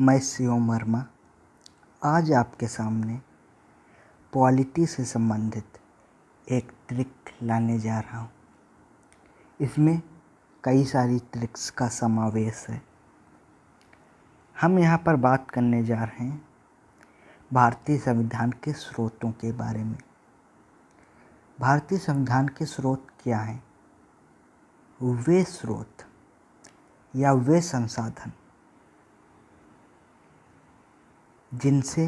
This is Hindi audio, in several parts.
मैं शिवम वर्मा आज आपके सामने पॉलिटी से संबंधित एक ट्रिक लाने जा रहा हूँ। इसमें कई सारी ट्रिक्स का समावेश है। हम यहाँ पर बात करने जा रहे हैं भारतीय संविधान के स्रोतों के बारे में। भारतीय संविधान के स्रोत क्या हैं? वे स्रोत या वे संसाधन जिनसे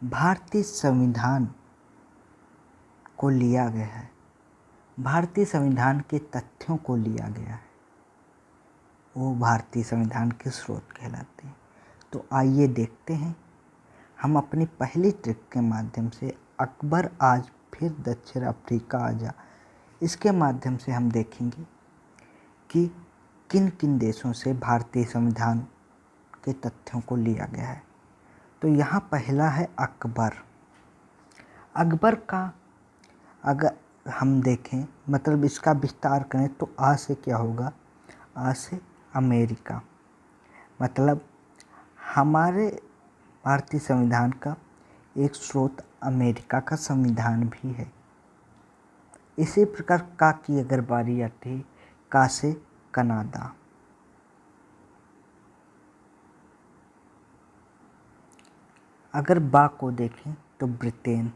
भारतीय संविधान को लिया गया है, भारतीय संविधान के तथ्यों को लिया गया है, वो भारतीय संविधान के स्रोत कहलाते हैं। तो आइए देखते हैं। हम अपनी पहली ट्रिक के माध्यम से अकबर आज फिर दक्षिण अफ्रीका आजा, इसके माध्यम से हम देखेंगे कि किन किन देशों से भारतीय संविधान के तथ्यों को लिया गया है। तो यहाँ पहला है अकबर। अकबर का अगर हम देखें, मतलब इसका विस्तार करें तो आ से क्या होगा? आ से अमेरिका, मतलब हमारे भारतीय संविधान का एक स्रोत अमेरिका का संविधान भी है। इसी प्रकार का की अगर बारी आती है, का से कनाडा, अगर बा को देखें तो ब्रिटेन,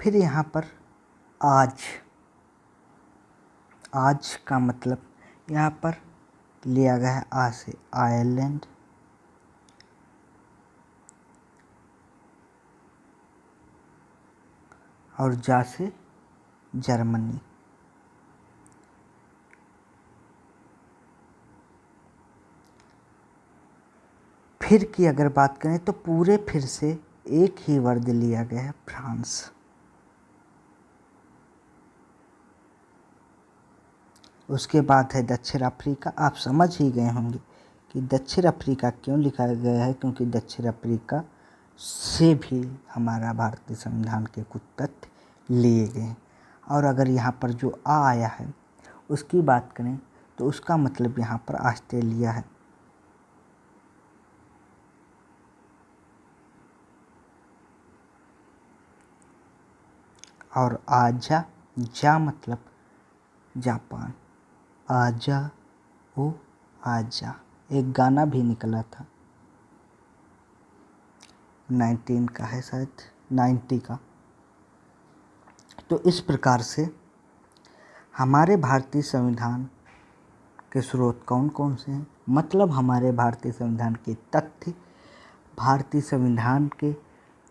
फिर यहाँ पर आज का मतलब यहाँ पर लिया गया है आ से आयरलैंड, और जा से जर्मनी। फिर की अगर बात करें तो पूरे फिर से एक ही वर्ड लिया गया है, फ्रांस। उसके बाद है दक्षिण अफ्रीका। आप समझ ही गए होंगे कि दक्षिण अफ्रीका क्यों लिखा गया है, क्योंकि दक्षिण अफ्रीका से भी हमारा भारतीय संविधान के कुछ तथ्य लिए गए हैं। और अगर यहाँ पर जो आ आया है उसकी बात करें तो उसका मतलब यहाँ पर ऑस्ट्रेलिया है। और आजा, जा मतलब जापान, आजा ओ आजा, एक गाना भी निकला था, 19 का है शायद, 90 का। तो इस प्रकार से हमारे भारतीय संविधान के स्रोत कौन कौन से हैं, मतलब हमारे भारतीय संविधान के तथ्य, भारतीय संविधान के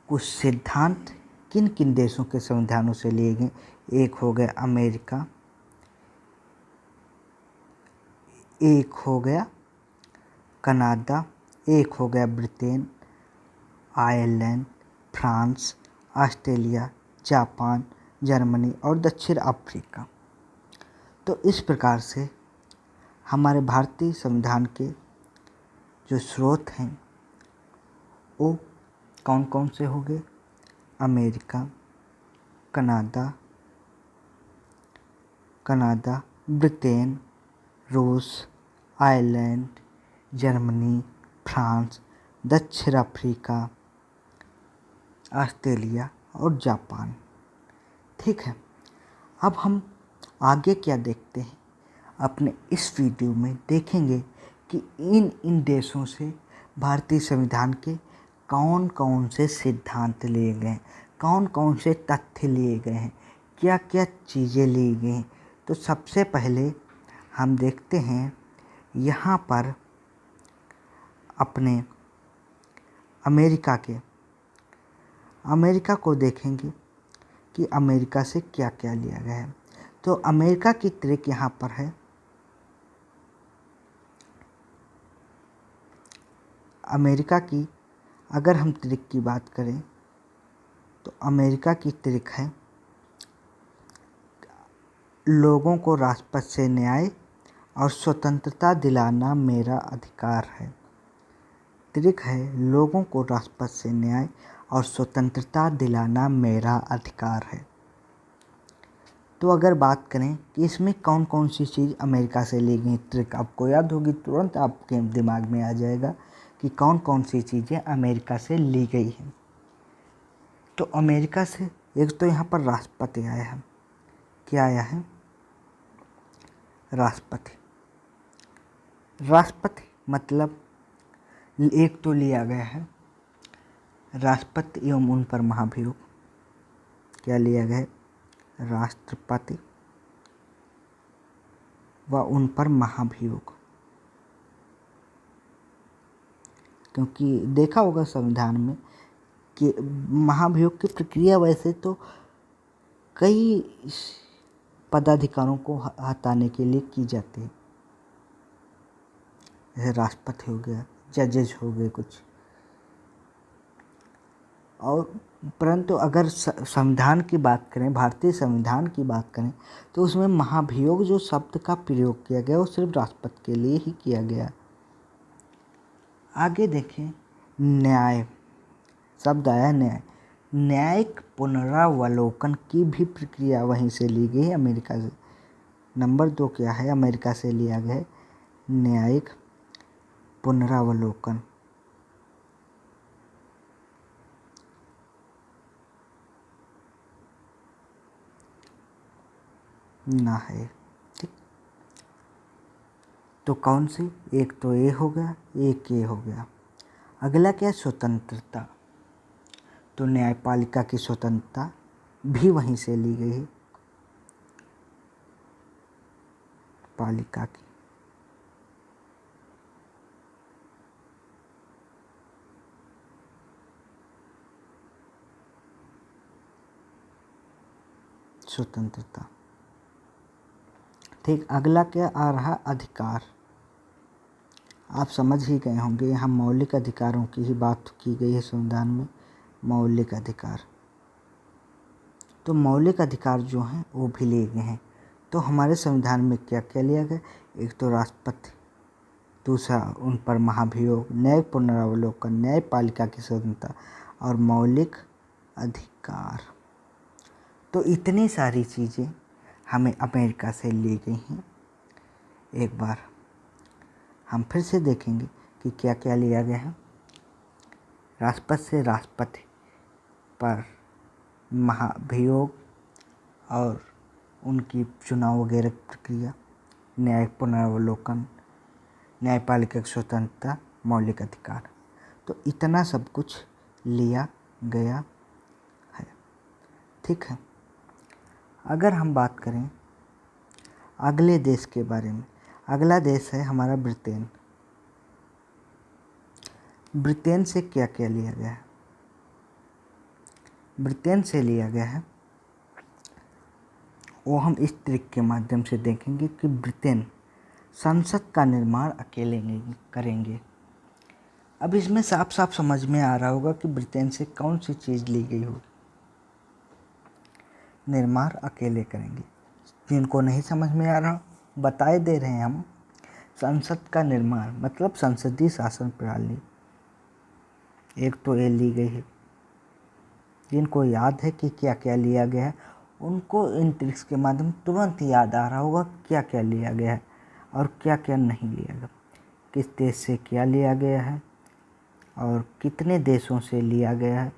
कुछ सिद्धांत किन किन देशों के संविधानों से लिए गए। एक हो गया अमेरिका, एक हो गया कनाडा, एक हो गया Britain, Ireland, France, Australia, Japan, Germany और दक्षिण अफ्रीका। तो इस प्रकार से हमारे भारतीय संविधान के जो स्रोत हैं वो कौन कौन से हो गए? अमेरिका, कनाडा, ब्रिटेन, रूस, आयरलैंड, जर्मनी, फ्रांस, दक्षिण अफ्रीका, ऑस्ट्रेलिया और जापान। ठीक है, अब हम आगे क्या देखते हैं? अपने इस वीडियो में देखेंगे कि इन देशों से भारतीय संविधान के कौन कौन से सिद्धांत लिए गए हैं, कौन कौन से तथ्य लिए गए हैं, क्या क्या चीज़ें ली गई हैं। तो सबसे पहले हम देखते हैं यहाँ पर अपने अमेरिका को देखेंगे कि अमेरिका से क्या क्या लिया गया है। तो अमेरिका की ट्रिक यहाँ पर है। अमेरिका की अगर हम ट्रिक की बात करें तो अमेरिका की ट्रिक है, लोगों को राजपथ से न्याय और स्वतंत्रता दिलाना मेरा अधिकार है। ट्रिक है, लोगों को राजपथ से न्याय और स्वतंत्रता दिलाना मेरा अधिकार है। तो अगर बात करें कि इसमें कौन कौन सी चीज़ अमेरिका से ली गई, ट्रिक आपको याद होगी, तुरंत आपके दिमाग में आ जाएगा कि कौन कौन सी चीज़ें अमेरिका से ली गई हैं। तो अमेरिका से एक तो यहाँ पर राष्ट्रपति आया है। क्या आया है? राष्ट्रपति। राष्ट्रपति मतलब एक तो लिया गया है राष्ट्रपति एवं उन पर महाभियोग। क्या लिया गया है? राष्ट्रपति व उन पर महाभियोग। क्योंकि देखा होगा संविधान में कि महाभियोग की प्रक्रिया वैसे तो कई पदाधिकारों को हटाने के लिए की जाती है, जैसे राष्ट्रपति हो गया, जजेस हो गए कुछ, और परंतु अगर संविधान की बात करें, भारतीय संविधान की बात करें, तो उसमें महाभियोग जो शब्द का प्रयोग किया गया वो सिर्फ राष्ट्रपति के लिए ही किया गया। आगे देखें, न्याय शब्द आया, न्याय। न्यायिक पुनरावलोकन की भी प्रक्रिया वहीं से ली गई है, अमेरिका से। नंबर 2 क्या है? अमेरिका से लिया गया है न्यायिक पुनरावलोकन। ना है, ठीक। तो कौन सी? एक तो ए हो गया, एक ए हो गया। अगला क्या है? स्वतंत्रता। तो न्यायपालिका की स्वतंत्रता भी वहीं से ली गई है, पालिका की। स्वतंत्रता, ठीक। अगला क्या आ रहा? अधिकार। आप समझ ही गए होंगे, यहाँ मौलिक अधिकारों की ही बात की गई है संविधान में। मौलिक अधिकार, तो मौलिक अधिकार जो हैं वो भी लिए गए हैं। तो हमारे संविधान में क्या क्या लिया गया? एक तो राष्ट्रपति, दूसरा उन पर महाभियोग, न्यायिक पुनरावलोकन, न्यायपालिका की स्वतंत्रता और मौलिक अधिकार। तो इतनी सारी चीज़ें हमें अमेरिका से ली गई हैं। एक बार हम फिर से देखेंगे कि क्या क्या लिया गया है। राष्ट्रपति से राष्ट्रपति पर महाभियोग और उनकी चुनाव वगैरह प्रक्रिया, न्यायिक पुनरावलोकन, न्यायपालिका की स्वतंत्रता, मौलिक अधिकार। तो इतना सब कुछ लिया गया है, ठीक है। अगर हम बात करें अगले देश के बारे में, अगला देश है हमारा ब्रिटेन। ब्रिटेन से क्या क्या लिया गया है? ब्रिटेन से लिया गया है वो हम इस ट्रिक के माध्यम से देखेंगे कि ब्रिटेन संसद का निर्माण अकेले नहीं करेंगे। अब इसमें साफ साफ समझ में आ रहा होगा कि ब्रिटेन से कौन सी चीज़ ली गई होगी। निर्माण अकेले करेंगे। जिनको नहीं समझ में आ रहा बताए दे रहे हैं हम। संसद का निर्माण मतलब संसदीय शासन प्रणाली, एक तो ये ली गई है। जिनको याद है कि क्या क्या लिया गया है उनको इन ट्रिक्स के माध्यम तुरंत याद आ रहा होगा क्या क्या लिया गया है और क्या क्या नहीं लिया गया, किस देश से क्या लिया गया है और कितने देशों से लिया गया है।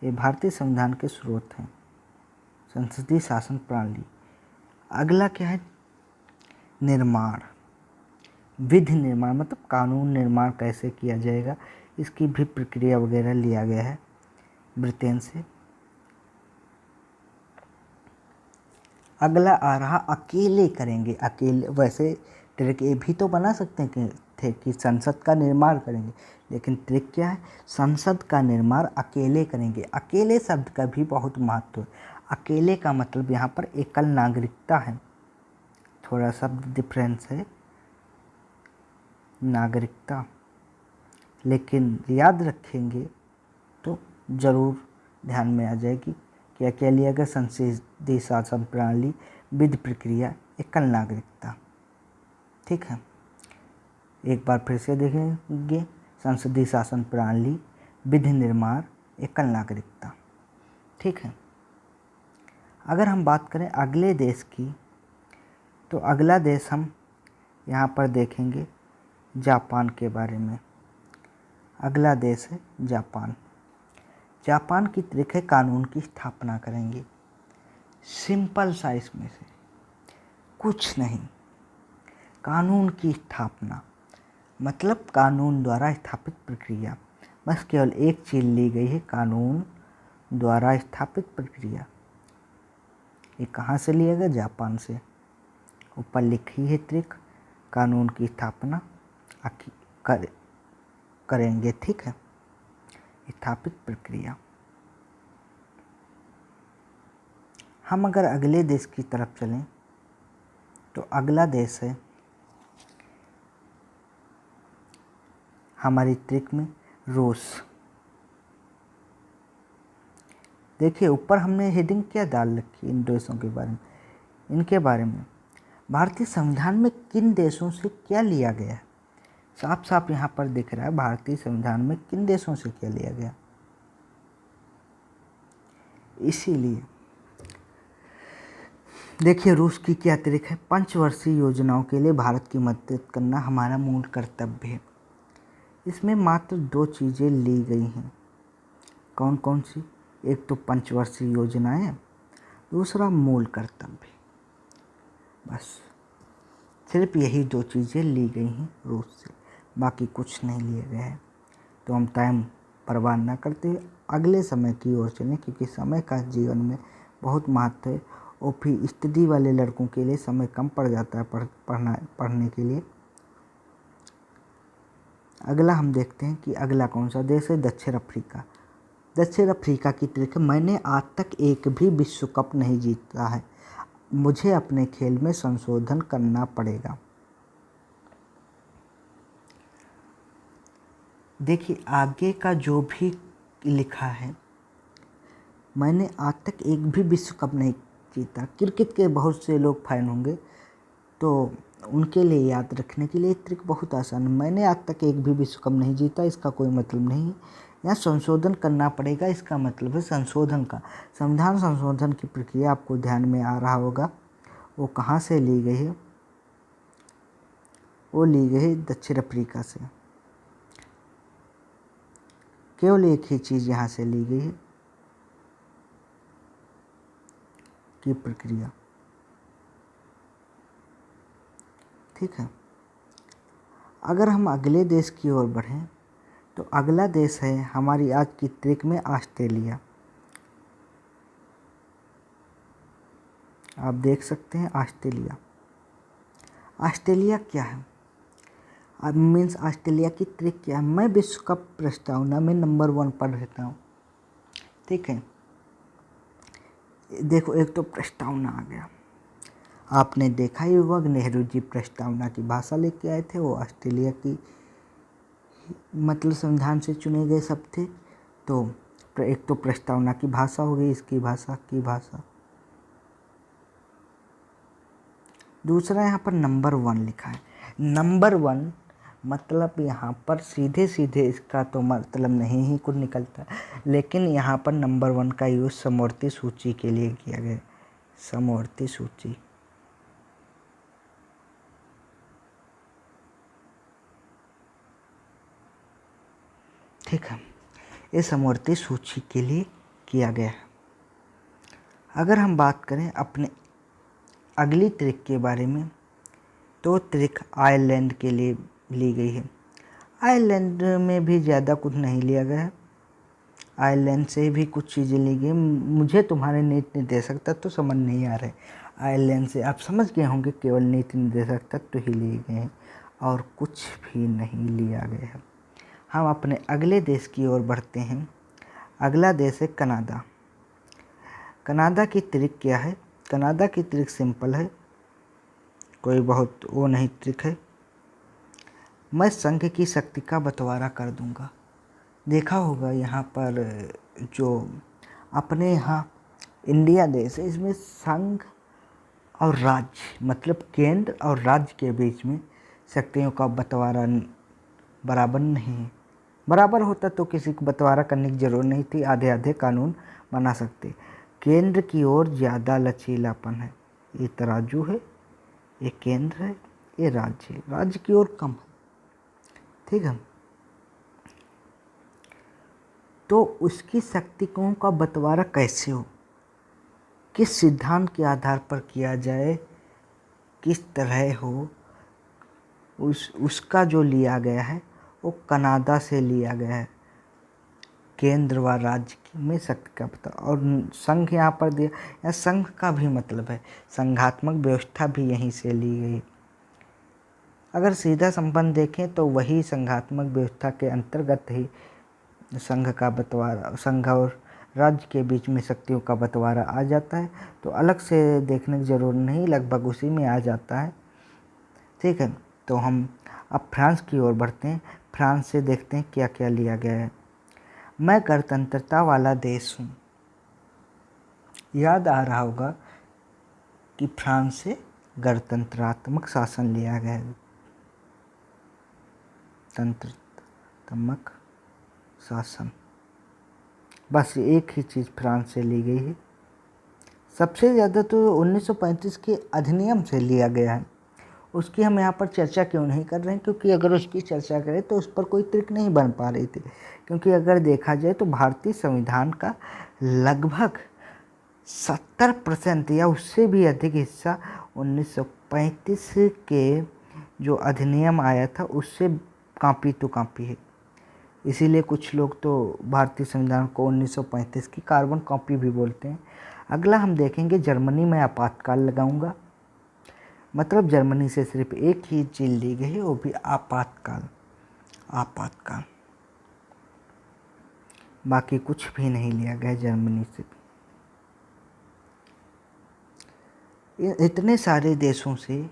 ये भारतीय संविधान के स्रोत हैं, संसदीय शासन प्रणाली। अगला क्या है? निर्माण, विधि निर्माण मतलब कानून निर्माण कैसे किया जाएगा, इसकी भी प्रक्रिया वगैरह लिया गया है ब्रिटेन से। अगला आ रहा अकेले करेंगे। अकेले वैसे ट्रिक ये भी तो बना सकते हैं कि संसद का निर्माण करेंगे, लेकिन ट्रिक क्या है? संसद का निर्माण अकेले करेंगे। अकेले शब्द का भी बहुत महत्व है। अकेले का मतलब यहाँ पर एकल नागरिकता है, थोड़ा शब्द डिफरेंस है, नागरिकता। लेकिन याद रखेंगे तो ज़रूर ध्यान में आ जाएगी क्या क्या लिया गया। संसदीय शासन प्रणाली, विधि प्रक्रिया, एकल नागरिकता, ठीक है। एक बार फिर से देखेंगे, संसदीय शासन प्रणाली, विधि निर्माण, एकल नागरिकता, ठीक है। अगर हम बात करें अगले देश की, तो अगला देश हम यहाँ पर देखेंगे जापान के बारे में। अगला देश है जापान। जापान की तरीके कानून की स्थापना करेंगे। सिंपल सा इसमें से कुछ नहीं, कानून की स्थापना मतलब कानून द्वारा स्थापित प्रक्रिया। बस केवल एक चीज़ ली गई है, कानून द्वारा स्थापित प्रक्रिया। ये कहाँ से लिया गया? जापान से। ऊपर लिखी है ट्रिक, कानून की स्थापना करेंगे, ठीक है। स्थापित प्रक्रिया। हम अगर अगले देश की तरफ चलें तो अगला देश है हमारी ट्रिक में रूस। देखिए ऊपर हमने हेडिंग क्या डाल रखी इन देशों के बारे में, इनके बारे में। भारतीय संविधान में किन देशों से क्या लिया गया है? साफ साफ यहाँ पर दिख रहा है भारतीय संविधान में किन देशों से क्या लिया गया। इसीलिए देखिए रूस की क्या तरीक है, पंचवर्षीय योजनाओं के लिए भारत की मदद करना हमारा मूल कर्तव्य है। इसमें मात्र 2 चीज़ें ली गई हैं। कौन कौन सी? एक तो पंचवर्षीय योजनाएं, दूसरा मूल कर्तव्य। बस सिर्फ यही 2 चीज़ें ली गई हैं रूस से, बाकी कुछ नहीं लिया गया है। तो हम टाइम बर्बाद ना करते हुए अगले समय की ओर चलें, क्योंकि समय का जीवन में बहुत महत्व है और फिर स्टडी वाले लड़कों के लिए समय कम पड़ जाता है पढ़ने के लिए। अगला हम देखते हैं कि अगला कौन सा देश है? दक्षिण अफ्रीका। दक्षिण अफ्रीका की ट्रिक, मैंने आज तक एक भी विश्व कप नहीं जीता है, मुझे अपने खेल में संशोधन करना पड़ेगा। देखिए आगे का जो भी लिखा है, मैंने आज तक एक भी विश्व कप नहीं जीता। क्रिकेट के बहुत से लोग फैन होंगे तो उनके लिए याद रखने के लिए ट्रिक बहुत आसान है। मैंने आज तक एक भी विश्व कप नहीं जीता, इसका कोई मतलब नहीं है। यहाँ संशोधन करना पड़ेगा, इसका मतलब है संशोधन का। संविधान संशोधन की प्रक्रिया आपको ध्यान में आ रहा होगा, वो कहाँ से ली गई है? वो ली गई है दक्षिण अफ्रीका से। केवल एक ही चीज़ यहाँ से ली गई है की प्रक्रिया, ठीक है। अगर हम अगले देश की ओर बढ़ें तो अगला देश है हमारी आज की ट्रिक में ऑस्ट्रेलिया। आप देख सकते हैं ऑस्ट्रेलिया। ऑस्ट्रेलिया क्या है? अब मीन्स ऑस्ट्रेलिया की ट्रिक क्या है? मैं विश्व कप प्रस्तावना में नंबर 1 पर रहता हूँ, ठीक है। देखो एक तो प्रस्तावना आ गया, आपने देखा ही होगा नेहरू जी प्रस्तावना की भाषा लेके आए थे, वो ऑस्ट्रेलिया की मतलब संविधान से चुने गए सब थे। तो एक तो प्रस्तावना की भाषा हो गई, इसकी भाषा की भाषा। दूसरा यहाँ पर नंबर 1 लिखा है। नंबर 1 मतलब यहाँ पर सीधे सीधे इसका तो मतलब नहीं ही कुछ निकलता, लेकिन यहाँ पर नंबर 1 का यूज़ समवर्ती सूची के लिए किया गया। समवर्ती सूची, ठीक है, ये समवर्ती सूची के लिए किया गया है। अगर हम बात करें अपने अगली ट्रिक के बारे में, तो ट्रिक आयरलैंड के लिए ली गई है। आयरलैंड में भी ज़्यादा कुछ नहीं लिया गया है, आयरलैंड से भी कुछ चीज़ें ली गई। मुझे तुम्हारे नीति निर्देशक तत्व समझ नहीं आ रहे। आयरलैंड से आप समझ गए होंगे केवल नीति निर्देशक तत्व ही लिए गए हैं और कुछ भी नहीं लिया गया है। हम अपने अगले देश की ओर बढ़ते हैं। अगला देश है कनाडा। कनाडा की ट्रिक क्या है? कनाडा की ट्रिक सिंपल है, कोई बहुत वो नहीं ट्रिक है। मैं संघ की शक्ति का बंटवारा कर दूंगा। देखा होगा यहाँ पर जो अपने यहाँ इंडिया देश है, इसमें संघ और राज्य मतलब केंद्र और राज्य के बीच में शक्तियों का बंटवारा बराबर नहीं है। बराबर होता तो किसी को बंटवारा करने की ज़रूरत नहीं थी, आधे आधे कानून बना सकते। केंद्र की ओर ज़्यादा लचीलापन है। ये तराजू है, ये केंद्र है, ये राज्य है, राज्य की ओर कम है। ठीक है, तो उसकी शक्तियों का बंटवारा कैसे हो, किस सिद्धांत के आधार पर किया जाए, किस तरह हो, उसका जो लिया गया है वो कनाडा से लिया गया है। केंद्र व राज्य में शक्ति का पता, और संघ यहाँ पर दिया, या संघ का भी मतलब है संघात्मक व्यवस्था भी यहीं से ली गई। अगर सीधा संबंध देखें तो वही संघात्मक व्यवस्था के अंतर्गत ही संघ का बंटवारा, संघ और राज्य के बीच में शक्तियों का बंटवारा आ जाता है। तो अलग से देखने की जरूरत नहीं, लगभग उसी में आ जाता है। ठीक है, तो हम अब फ्रांस की ओर बढ़ते हैं। फ्रांस से देखते हैं क्या क्या लिया गया है। मैं गणतंत्रता वाला देश हूँ। याद आ रहा होगा कि फ्रांस से गणतंत्रात्मक शासन लिया गया है। तंत्रात्मक शासन, बस एक ही चीज़ फ्रांस से ली गई है। सबसे ज़्यादा तो 1935 के अधिनियम से लिया गया है। उसकी हम यहाँ पर चर्चा क्यों नहीं कर रहे हैं, क्योंकि अगर उसकी चर्चा करें तो उस पर कोई तर्क नहीं बन पा रही थी। क्योंकि अगर देखा जाए तो भारतीय संविधान का लगभग 70% या उससे भी अधिक हिस्सा 1935 के जो अधिनियम आया था उससे कॉपी टू कॉपी है। इसीलिए कुछ लोग तो भारतीय संविधान को 1935 की कार्बन कॉपी भी बोलते हैं। अगला हम देखेंगे जर्मनी में आपातकाल लगाऊंगा, मतलब जर्मनी से सिर्फ एक ही चीज़ ली गई है, वो भी आपातकाल। आपातकाल, बाकी कुछ भी नहीं लिया गया जर्मनी से। इतने सारे देशों से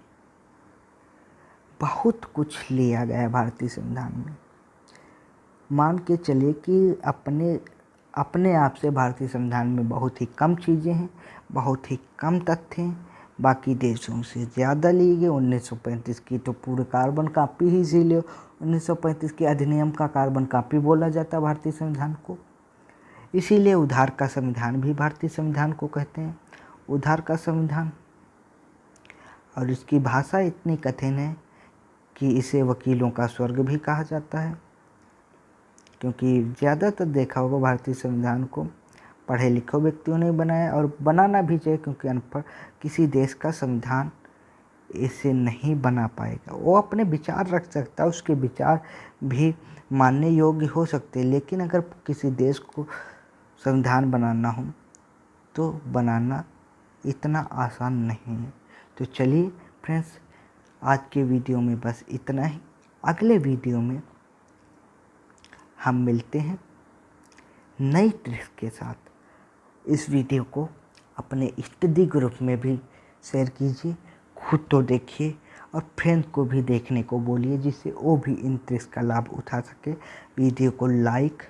बहुत कुछ लिया गया है भारतीय संविधान में। मान के चलिए कि अपने आप से भारतीय संविधान में बहुत ही कम चीज़ें हैं, बहुत ही कम तथ्य हैं, बाकी देशों से ज़्यादा ली गई। 1935 की तो पूरे कार्बन कॉपी ही इसीलिए 1935 के अधिनियम का कार्बन कॉपी बोला जाता है भारतीय संविधान को। इसीलिए उधार का संविधान भी भारतीय संविधान को कहते हैं, उधार का संविधान। और इसकी भाषा इतनी कठिन है कि इसे वकीलों का स्वर्ग भी कहा जाता है, क्योंकि ज़्यादातर देखा होगा भारतीय संविधान को पढ़े लिखे व्यक्तियों ने बनाया, और बनाना भी चाहिए, क्योंकि अनपढ़ किसी देश का संविधान इसे नहीं बना पाएगा। वो अपने विचार रख सकता है, उसके विचार भी मानने योग्य हो सकते हैं, लेकिन अगर किसी देश को संविधान बनाना हो तो बनाना इतना आसान नहीं है। तो चलिए फ्रेंड्स, आज के वीडियो में बस इतना ही। अगले वीडियो में हम मिलते हैं नई ट्रिक्स के साथ। इस वीडियो को अपने स्टडी ग्रुप में भी शेयर कीजिए, खुद तो देखिए और फ्रेंड को भी देखने को बोलिए, जिससे वो भी इन ट्रिक्स का लाभ उठा सके। वीडियो को लाइक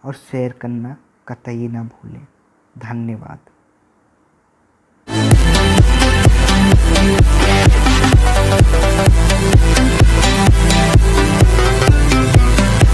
और शेयर करना कतई ना भूलें। धन्यवाद।